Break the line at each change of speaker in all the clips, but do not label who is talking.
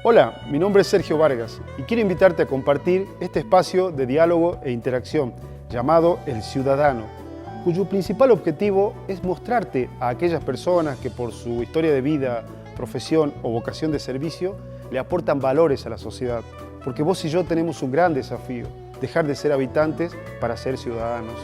Hola, mi nombre es Sergio Vargas y quiero invitarte a compartir este espacio de diálogo e interacción llamado El Ciudadano, cuyo principal objetivo es mostrarte a aquellas personas que por su historia de vida, profesión o vocación de servicio le aportan valores a la sociedad. Porque vos y yo tenemos un gran desafío, dejar de ser habitantes para ser ciudadanos.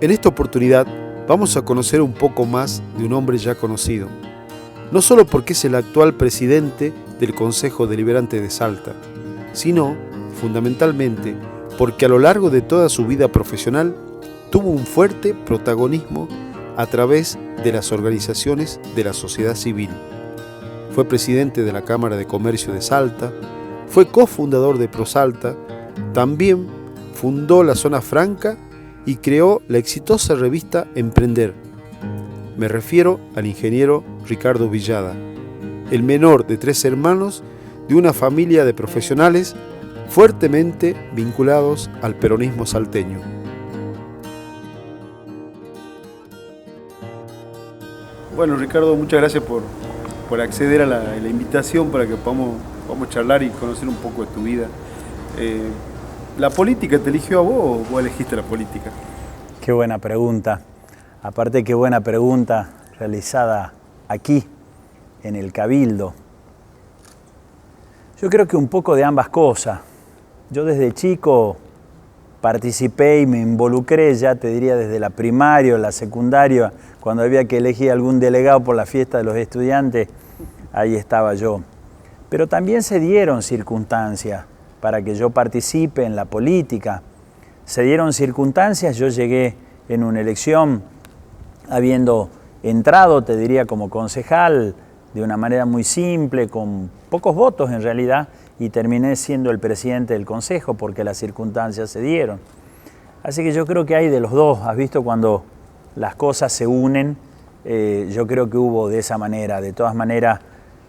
En esta oportunidad vamos a conocer un poco más de un hombre ya conocido, no solo porque es el actual presidente del Consejo Deliberante de Salta, sino, fundamentalmente, porque a lo largo de toda su vida profesional tuvo un fuerte protagonismo a través de las organizaciones de la sociedad civil. Fue presidente de la Cámara de Comercio de Salta, fue cofundador de ProSalta, también fundó la Zona Franca y creó la exitosa revista Emprender. Me refiero al ingeniero Ricardo Villada, el menor de 3 hermanos de una familia de profesionales fuertemente vinculados al peronismo salteño. Bueno, Ricardo, muchas gracias por acceder a la invitación para que podamos charlar y conocer un poco de tu vida. ¿La política te eligió a vos o vos elegiste la política?
Qué buena pregunta. Aparte, qué buena pregunta realizada aquí, en el Cabildo. Yo creo que un poco de ambas cosas. Yo desde chico participé y me involucré, ya te diría desde la primaria o la secundaria, cuando había que elegir algún delegado por la fiesta de los estudiantes, ahí estaba yo. Pero también se dieron circunstancias para que yo participe en la política. Se dieron circunstancias, yo llegué en una elección habiendo entrado, te diría, como concejal, de una manera muy simple, con pocos votos en realidad, y terminé siendo el presidente del consejo porque las circunstancias se dieron. Así que yo creo que hay de los dos, has visto cuando las cosas se unen, yo creo que hubo de esa manera. De todas maneras,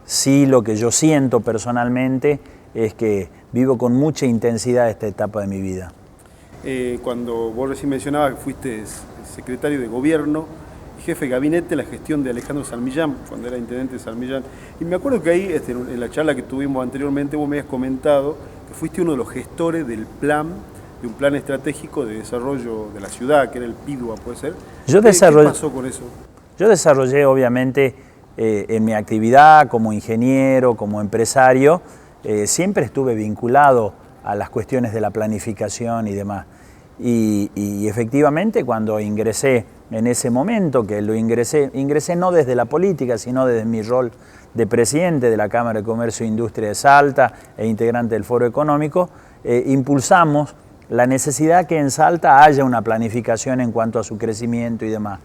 sí, lo que yo siento personalmente es que vivo con mucha intensidad esta etapa de mi vida.
Cuando vos recién mencionabas que fuiste secretario de gobierno, jefe de gabinete de la gestión de Alejandro San Millán, cuando era intendente de San Millán, y me acuerdo que ahí, en la charla que tuvimos anteriormente, vos me habías comentado que fuiste uno de los gestores de un plan estratégico de desarrollo de la ciudad, que era el PIDUA, ¿puede ser? ¿Qué pasó con eso?
Yo desarrollé, obviamente, en mi actividad como ingeniero, como empresario, siempre estuve vinculado a las cuestiones de la planificación y demás. Y efectivamente, cuando ingresé en ese momento, que lo ingresé no desde la política, sino desde mi rol de presidente de la Cámara de Comercio e Industria de Salta e integrante del Foro Económico, impulsamos la necesidad que en Salta haya una planificación en cuanto a su crecimiento y demás.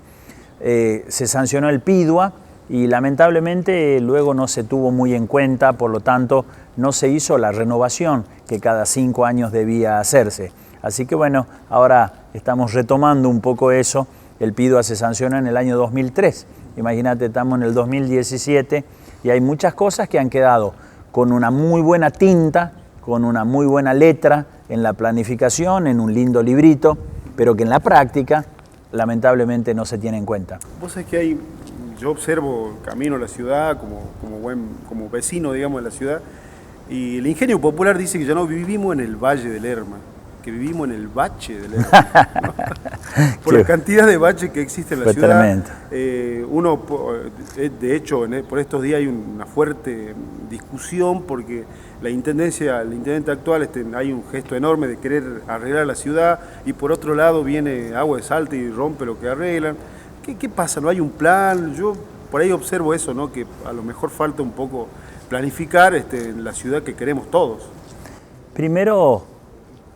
Se sancionó el PIDUA y lamentablemente luego no se tuvo muy en cuenta, por lo tanto no se hizo la renovación que cada 5 años debía hacerse. Así que bueno, ahora estamos retomando un poco eso. El PIDUA se sancionó en el año 2003. Imagínate, estamos en el 2017 y hay muchas cosas que han quedado con una muy buena tinta, con una muy buena letra en la planificación, en un lindo librito, pero que en la práctica lamentablemente no se tiene en cuenta.
Vos sabés que yo observo, camino a la ciudad como vecino, digamos, de la ciudad, y el ingenio popular dice que ya no vivimos en el Valle del Lerma, que vivimos en el bache del Lerma, ¿no? Por la cantidad de baches que existe en la ciudad. De hecho, por estos días hay una fuerte discusión porque el intendente actual, hay un gesto enorme de querer arreglar la ciudad y por otro lado viene Agua de Salta y rompe lo que arreglan. ¿Qué pasa? ¿No hay un plan? Yo por ahí observo eso, ¿no? Que a lo mejor falta un poco planificar la ciudad que queremos todos.
Primero,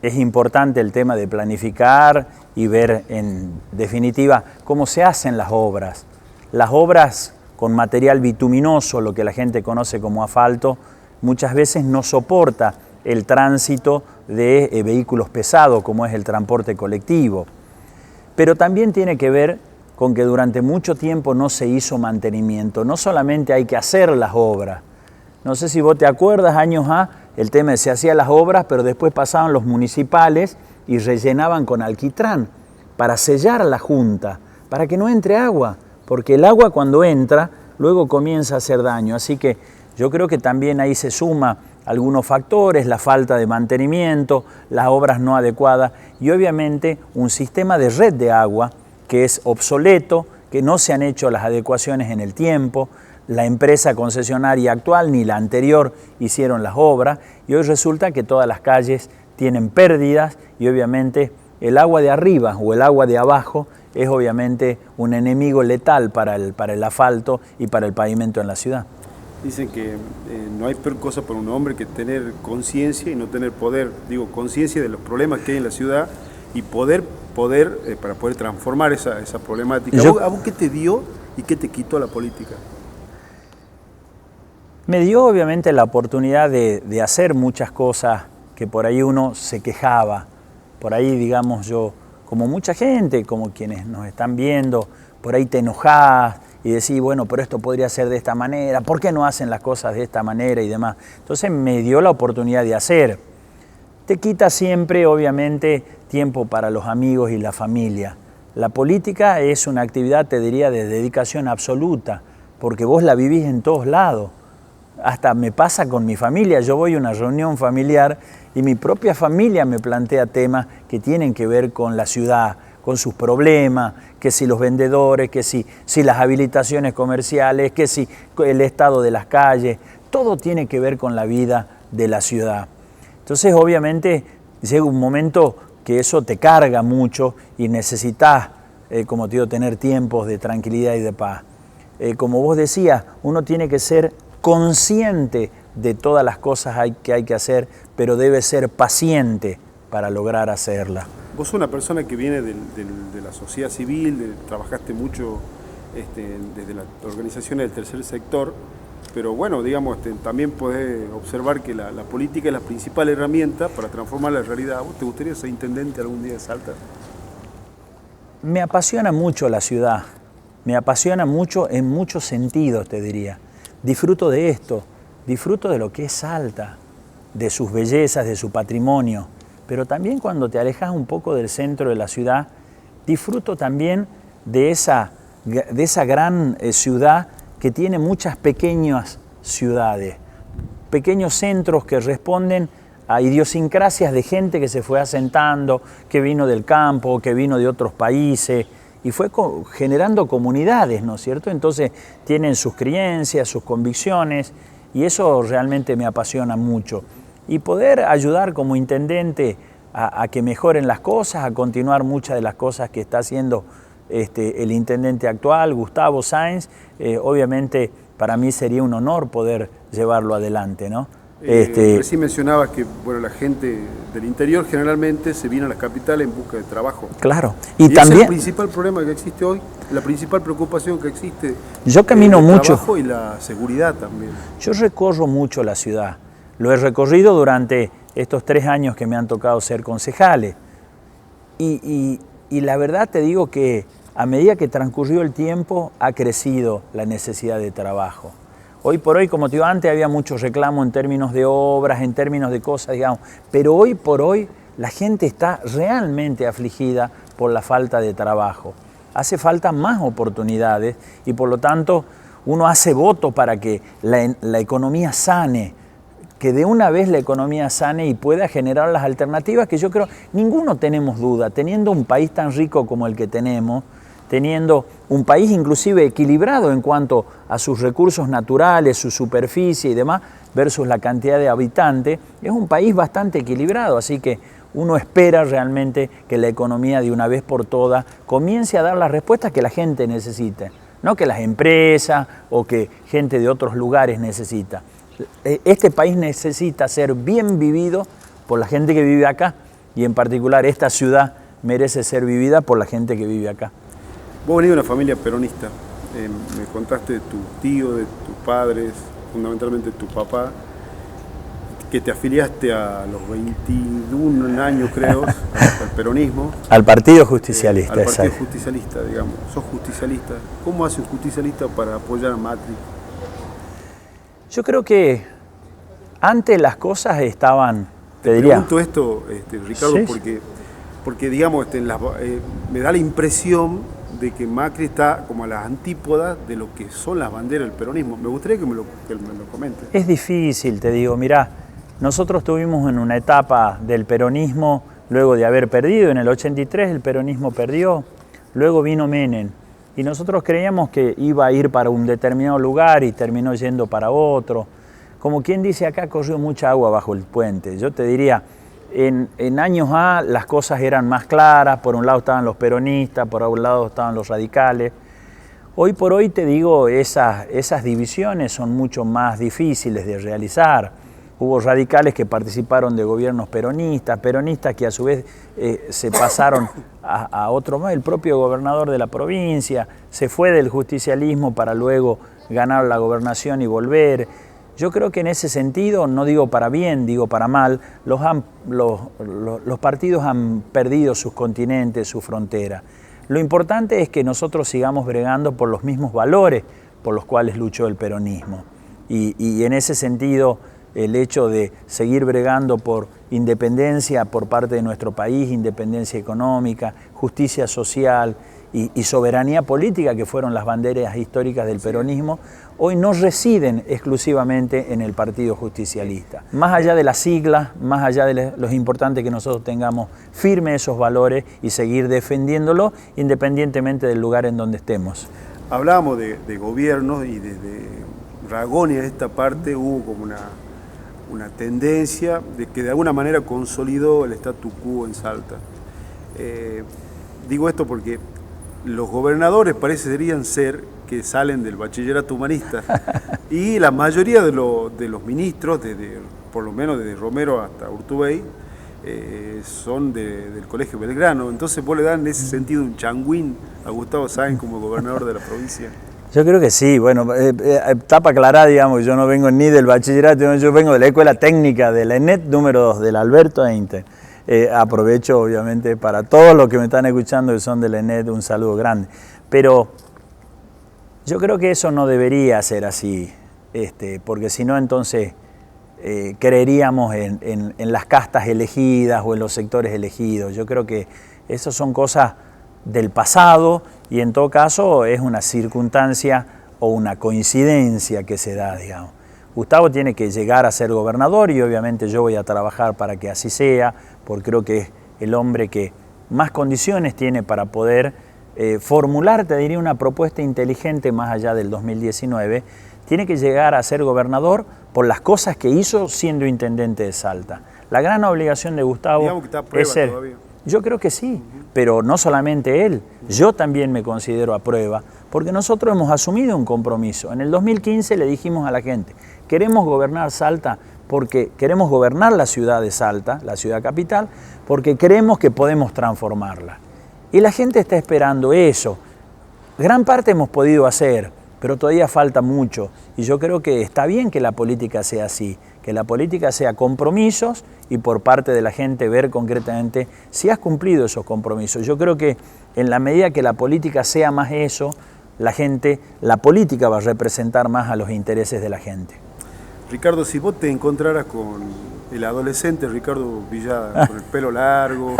es importante el tema de planificar y ver en definitiva cómo se hacen las obras. Las obras con material bituminoso, lo que la gente conoce como asfalto, muchas veces no soporta el tránsito de vehículos pesados como es el transporte colectivo. Pero también tiene que ver con que durante mucho tiempo no se hizo mantenimiento. No solamente hay que hacer las obras. No sé si vos te acuerdas, años el tema se hacían las obras, pero después pasaban los municipales y rellenaban con alquitrán para sellar la junta, para que no entre agua, porque el agua cuando entra luego comienza a hacer daño. Así que yo creo que también ahí se suma algunos factores, la falta de mantenimiento, las obras no adecuadas y obviamente un sistema de red de agua que es obsoleto, que no se han hecho las adecuaciones en el tiempo, la empresa concesionaria actual ni la anterior hicieron las obras y hoy resulta que todas las calles tienen pérdidas y obviamente el agua de arriba o el agua de abajo es obviamente un enemigo letal para el asfalto y para el pavimento en la ciudad.
Dicen que no hay peor cosa para un hombre que tener conciencia y no tener poder. Digo, conciencia de los problemas que hay en la ciudad y poder para poder transformar esa problemática. ¿A vos qué te dio y qué te quitó la política?
Me dio obviamente la oportunidad de hacer muchas cosas que por ahí uno se quejaba. Por ahí, digamos, yo, como mucha gente, como quienes nos están viendo, por ahí te enojás y decís, bueno, pero esto podría ser de esta manera, ¿por qué no hacen las cosas de esta manera y demás? Entonces me dio la oportunidad de hacer. Te quita siempre, obviamente, tiempo para los amigos y la familia. La política es una actividad, te diría, de dedicación absoluta, porque vos la vivís en todos lados. Hasta me pasa con mi familia, yo voy a una reunión familiar y mi propia familia me plantea temas que tienen que ver con la ciudad, con sus problemas, que si los vendedores, que si las habilitaciones comerciales, que si el estado de las calles, todo tiene que ver con la vida de la ciudad. Entonces, obviamente, llega un momento que eso te carga mucho y necesitas, como te digo, tener tiempos de tranquilidad y de paz. Como vos decías, uno tiene que ser consciente de todas las cosas que hay que hacer, pero debe ser paciente para lograr hacerlas.
Vos sos una persona que viene de la sociedad civil, trabajaste mucho desde las organizaciones del tercer sector, pero bueno, digamos, también podés observar que la política es la principal herramienta para transformar la realidad. ¿Vos te gustaría ser intendente algún día de Salta?
Me apasiona mucho la ciudad, me apasiona mucho en muchos sentidos, te diría. Disfruto de esto, disfruto de lo que es Salta, de sus bellezas, de su patrimonio, pero también cuando te alejas un poco del centro de la ciudad, disfruto también de esa gran ciudad que tiene muchas pequeñas ciudades, pequeños centros que responden a idiosincrasias de gente que se fue asentando, que vino del campo, que vino de otros países, y fue generando comunidades, ¿no es cierto? Entonces tienen sus creencias, sus convicciones, y eso realmente me apasiona mucho. Y poder ayudar como intendente a que mejoren las cosas, a continuar muchas de las cosas que está haciendo el intendente actual, Gustavo Sáenz, obviamente para mí sería un honor poder llevarlo adelante, ¿no?
Recién mencionabas que bueno, la gente del interior generalmente se viene a las capitales en busca de trabajo.
Claro.
Y también, ese es el principal problema que existe hoy, la principal preocupación que existe.
Yo camino
el
mucho.
Trabajo y la seguridad también.
Yo recorro mucho la ciudad. Lo he recorrido durante estos 3 años que me han tocado ser concejales. Y la verdad te digo que a medida que transcurrió el tiempo ha crecido la necesidad de trabajo. Hoy por hoy, como te digo, antes había mucho reclamo en términos de obras, en términos de cosas, digamos, pero hoy por hoy la gente está realmente afligida por la falta de trabajo. Hace falta más oportunidades y por lo tanto uno hace voto para que la economía sane, que de una vez la economía sane y pueda generar las alternativas que yo creo, ninguno tenemos duda, teniendo un país tan rico como el que tenemos, teniendo un país inclusive equilibrado en cuanto a sus recursos naturales, su superficie y demás, versus la cantidad de habitantes, es un país bastante equilibrado, así que uno espera realmente que la economía de una vez por todas comience a dar las respuestas que la gente necesita, no que las empresas o que gente de otros lugares necesita. Este país necesita ser bien vivido por la gente que vive acá y en particular esta ciudad merece ser vivida por la gente que vive acá.
Vos venís de una familia peronista, me contaste de tu tío, de tus padres, fundamentalmente de tu papá, que te afiliaste a los 21 años creo al peronismo.
Al Partido Justicialista,
al Partido
exacto.
Justicialista, digamos. Sos justicialista. ¿Cómo hace un justicialista para apoyar a Macri?
Yo creo que Antes las cosas estaban,
te
diría...
pregunto esto, Ricardo,
Sí.
porque digamos, me da la impresión de que Macri está como a las antípodas de lo que son las banderas del peronismo. Me gustaría que me lo comentes.
Es difícil, te digo, mirá, nosotros tuvimos en una etapa del peronismo, luego de haber perdido, en el 83 el peronismo perdió, luego vino Menem, y nosotros creíamos que iba a ir para un determinado lugar y terminó yendo para otro. Como quien dice, acá corrió mucha agua bajo el puente. Yo te diría, en años A las cosas eran más claras, por un lado estaban los peronistas, por un lado estaban los radicales. Hoy por hoy te digo, esas divisiones son mucho más difíciles de realizar. Hubo radicales que participaron de gobiernos peronistas que a su vez se pasaron a otro más. El propio gobernador de la provincia se fue del justicialismo para luego ganar la gobernación y volver. Yo creo que en ese sentido, no digo para bien, digo para mal, los partidos han perdido sus continentes, su frontera. Lo importante es que nosotros sigamos bregando por los mismos valores por los cuales luchó el peronismo. Y en ese sentido, el hecho de seguir bregando por independencia por parte de nuestro país, independencia económica, justicia social y soberanía política, que fueron las banderas históricas del peronismo, hoy no residen exclusivamente en el Partido Justicialista. Más allá de las siglas, más allá de lo importante que nosotros tengamos firmes esos valores y seguir defendiéndolos independientemente del lugar en donde estemos.
Hablábamos de gobiernos y desde Ragone a esta parte hubo como una tendencia de que de alguna manera consolidó el statu quo en Salta. Digo esto porque los gobernadores parecerían ser que salen del bachillerato humanista y la mayoría de los ministros, por lo menos desde Romero hasta Urtubey, son del Colegio Belgrano. Entonces vos le dan en ese sentido un changuín a Gustavo Sáenz como gobernador de la provincia.
Yo creo que sí, bueno, tapa aclarar, digamos, yo no vengo ni del bachillerato, yo vengo de la Escuela Técnica de la ENET número 2, del Alberto Einstein. Aprovecho obviamente para todos los que me están escuchando que son de la ENET, un saludo grande. Pero yo creo que eso no debería ser así, porque si no entonces creeríamos en las castas elegidas o en los sectores elegidos. Yo creo que esas son cosas del pasado y en todo caso es una circunstancia o una coincidencia que se da, digamos. Gustavo tiene que llegar a ser gobernador y obviamente yo voy a trabajar para que así sea, porque creo que es el hombre que más condiciones tiene para poder formular, te diría, una propuesta inteligente más allá del 2019. Tiene que llegar a ser gobernador por las cosas que hizo siendo intendente de Salta. La gran obligación de Gustavo es ser... Todavía. Yo creo que sí, pero no solamente él, yo también me considero a prueba, porque nosotros hemos asumido un compromiso. En el 2015 le dijimos a la gente, queremos gobernar Salta porque queremos gobernar la ciudad de Salta, la ciudad capital, porque creemos que podemos transformarla. Y la gente está esperando eso. Gran parte hemos podido hacer, pero todavía falta mucho. Y yo creo que está bien que la política sea así, que la política sea compromisos y por parte de la gente ver concretamente si has cumplido esos compromisos. Yo creo que en la medida que la política sea más eso, la política va a representar más a los intereses de la gente.
Ricardo, si vos te encontraras con el adolescente Ricardo Villada, con el pelo largo...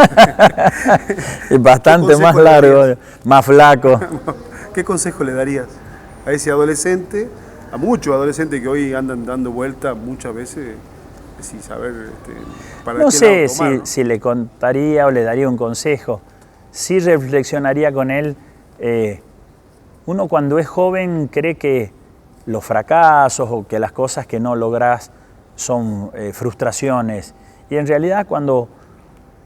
Es bastante más largo, más flaco.
¿Qué consejo le darías a ese adolescente, a muchos adolescentes que hoy andan dando vueltas muchas veces sin saber para
no
qué
sé
lado tomar, ¿no?
si le contaría o le daría un consejo. Sí reflexionaría con él. Uno cuando es joven cree que los fracasos o que las cosas que no lográs son frustraciones. Y en realidad cuando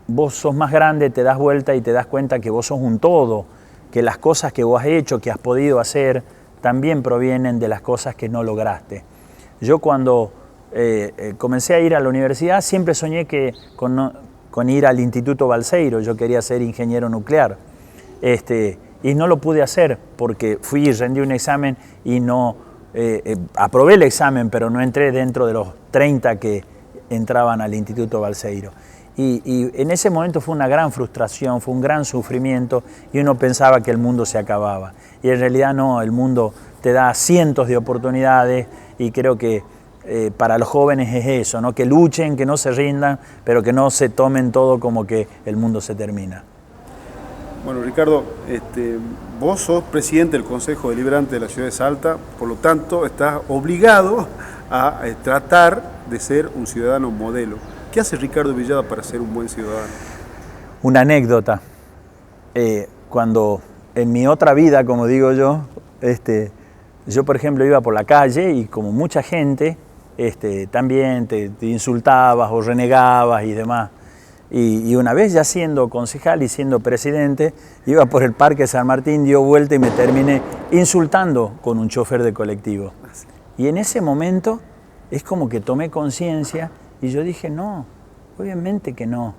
vos sos más grande te das vuelta y te das cuenta que vos sos un todo, que las cosas que vos has hecho, que has podido hacer, también provienen de las cosas que no lograste. Yo cuando comencé a ir a la universidad siempre soñé con ir al Instituto Balseiro. Yo quería ser ingeniero nuclear y no lo pude hacer porque fui y rendí un examen y no aprobé el examen, pero no entré dentro de los 30 que entraban al Instituto Balseiro. Y en ese momento fue una gran frustración, fue un gran sufrimiento y uno pensaba que el mundo se acababa. Y en realidad no, el mundo te da cientos de oportunidades y creo que para los jóvenes es eso, ¿no? Que luchen, que no se rindan, pero que no se tomen todo como que el mundo se termina.
Bueno, Ricardo, vos sos presidente del Consejo Deliberante de la Ciudad de Salta, por lo tanto estás obligado a tratar de ser un ciudadano modelo. ¿Qué hace Ricardo Villada para ser un buen ciudadano?
Una anécdota. Cuando en mi otra vida, como digo yo, yo por ejemplo iba por la calle y como mucha gente, también te insultabas o renegabas y demás. Y una vez ya siendo concejal y siendo presidente, iba por el Parque San Martín, dio vuelta y me terminé insultando con un chofer de colectivo. Y en ese momento es como que tomé conciencia y yo dije, no, obviamente que no.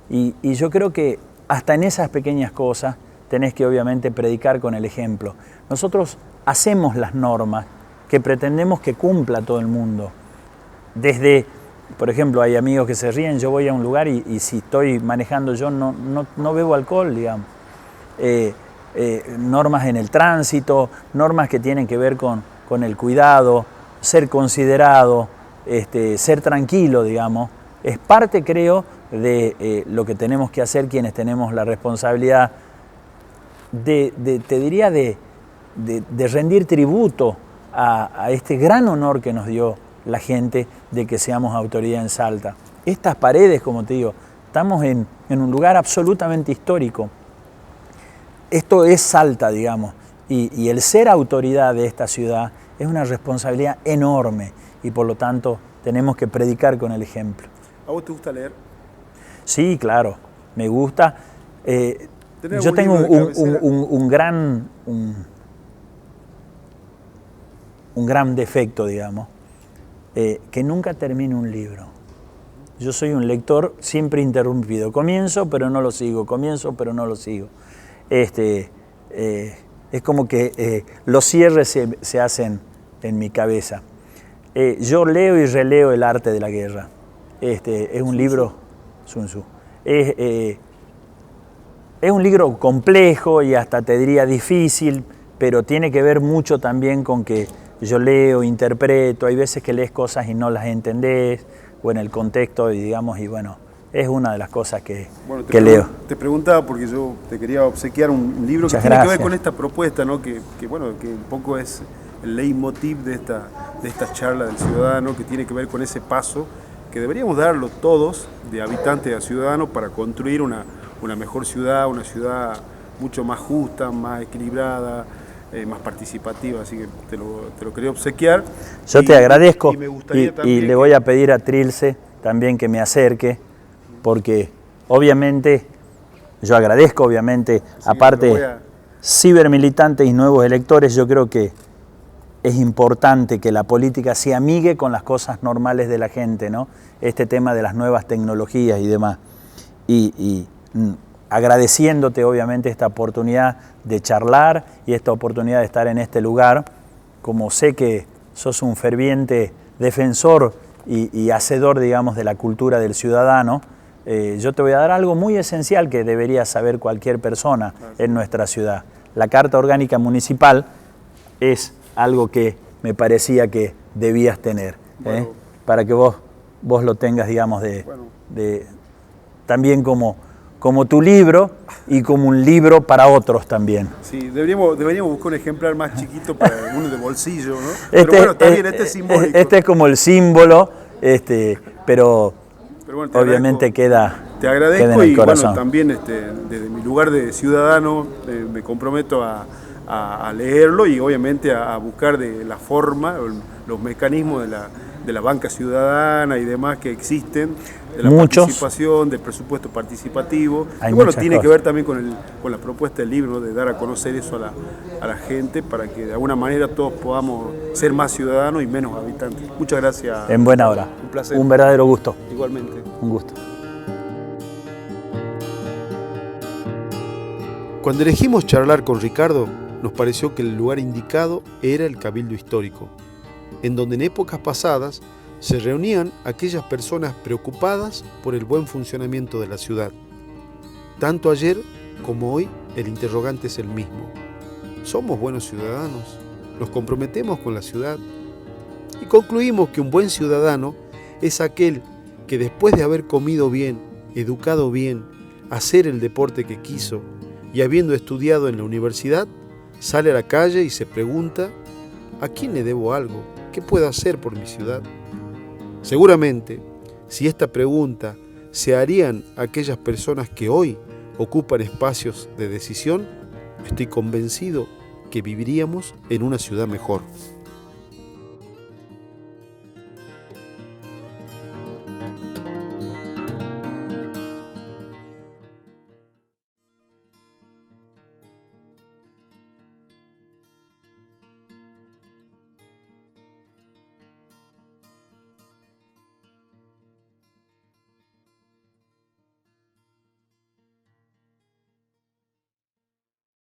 Y yo creo que hasta en esas pequeñas cosas tenés que obviamente predicar con el ejemplo. Nosotros hacemos las normas que pretendemos que cumpla todo el mundo. Desde, por ejemplo, hay amigos que se ríen, yo voy a un lugar y si estoy manejando yo no bebo alcohol, digamos. Normas en el tránsito, normas que tienen que ver con el cuidado, ser considerado, ser tranquilo, digamos. Es parte, creo, de lo que tenemos que hacer quienes tenemos la responsabilidad te diría, de rendir tributo a este gran honor que nos dio la gente de que seamos autoridad en Salta. Estas paredes, como te digo, estamos en un lugar absolutamente histórico. Esto es Salta, digamos, y el ser autoridad de esta ciudad es una responsabilidad enorme y por lo tanto tenemos que predicar con el ejemplo.
¿A vos te gusta leer?
Sí, claro, me gusta. Yo tengo un gran defecto, digamos, que nunca termino un libro. Yo soy un lector siempre interrumpido. Comienzo, pero no lo sigo. Comienzo, pero no lo sigo. Es como que los cierres se hacen en mi cabeza. Yo leo y releo El arte de la guerra. Es un libro, Sun Tzu. Es un libro complejo y hasta te diría difícil, pero tiene que ver mucho también con que yo leo, interpreto, hay veces que lees cosas y no las entendés, o en el contexto, y digamos, y bueno, es una de las cosas que leo.
Te preguntaba porque yo te quería obsequiar un libro
Muchas
que tiene
gracias.
que ver con esta propuesta, ¿no? Que un poco es el leitmotiv de esta charla del ciudadano, que tiene que ver con ese paso que deberíamos darlo todos, de habitantes a ciudadanos, para construir una mejor ciudad, una ciudad mucho más justa, más equilibrada, más participativa, así que te lo quería obsequiar.
Yo te agradezco
y
le voy a pedir a Trilce también que me acerque, porque obviamente, yo agradezco obviamente, sí, aparte cibermilitantes y nuevos electores, yo creo que es importante que la política se amigue con las cosas normales de la gente, ¿no? Este tema de las nuevas tecnologías y demás. Y agradeciéndote obviamente esta oportunidad de charlar y esta oportunidad de estar en este lugar, como sé que sos un ferviente defensor y hacedor, digamos, de la cultura del ciudadano, yo te voy a dar algo muy esencial que debería saber cualquier persona en nuestra ciudad. La Carta Orgánica Municipal es algo que me parecía que debías tener, bueno, para que vos lo tengas, digamos, también como tu libro y como un libro para otros también.
Sí, deberíamos buscar un ejemplar más chiquito para uno de bolsillo, ¿no? Pero bueno, está bien, este es simbólico.
Este es como el símbolo, pero bueno, obviamente queda en el corazón.
Bueno, también desde mi lugar de ciudadano me comprometo a leerlo y obviamente a buscar de la forma, los mecanismos de la banca ciudadana y demás que existen, de la participación, del presupuesto participativo. Y bueno, tiene que ver también con la propuesta del libro, ¿no? De dar a conocer eso a la gente para que de alguna manera todos podamos ser más ciudadanos y menos habitantes. Muchas gracias.
En buena hora.
Un placer.
Un verdadero gusto.
Igualmente.
Un gusto.
Cuando elegimos charlar con Ricardo, nos pareció que el lugar indicado era el Cabildo Histórico, en donde en épocas pasadas se reunían aquellas personas preocupadas por el buen funcionamiento de la ciudad. Tanto ayer como hoy, el interrogante es el mismo. ¿Somos buenos ciudadanos? ¿Nos comprometemos con la ciudad? Y concluimos que un buen ciudadano es aquel que después de haber comido bien, educado bien, hacer el deporte que quiso y habiendo estudiado en la universidad, sale a la calle y se pregunta: ¿a quién le debo algo? ¿Qué puedo hacer por mi ciudad? Seguramente, si esta pregunta se harían aquellas personas que hoy ocupan espacios de decisión, estoy convencido que viviríamos en una ciudad mejor.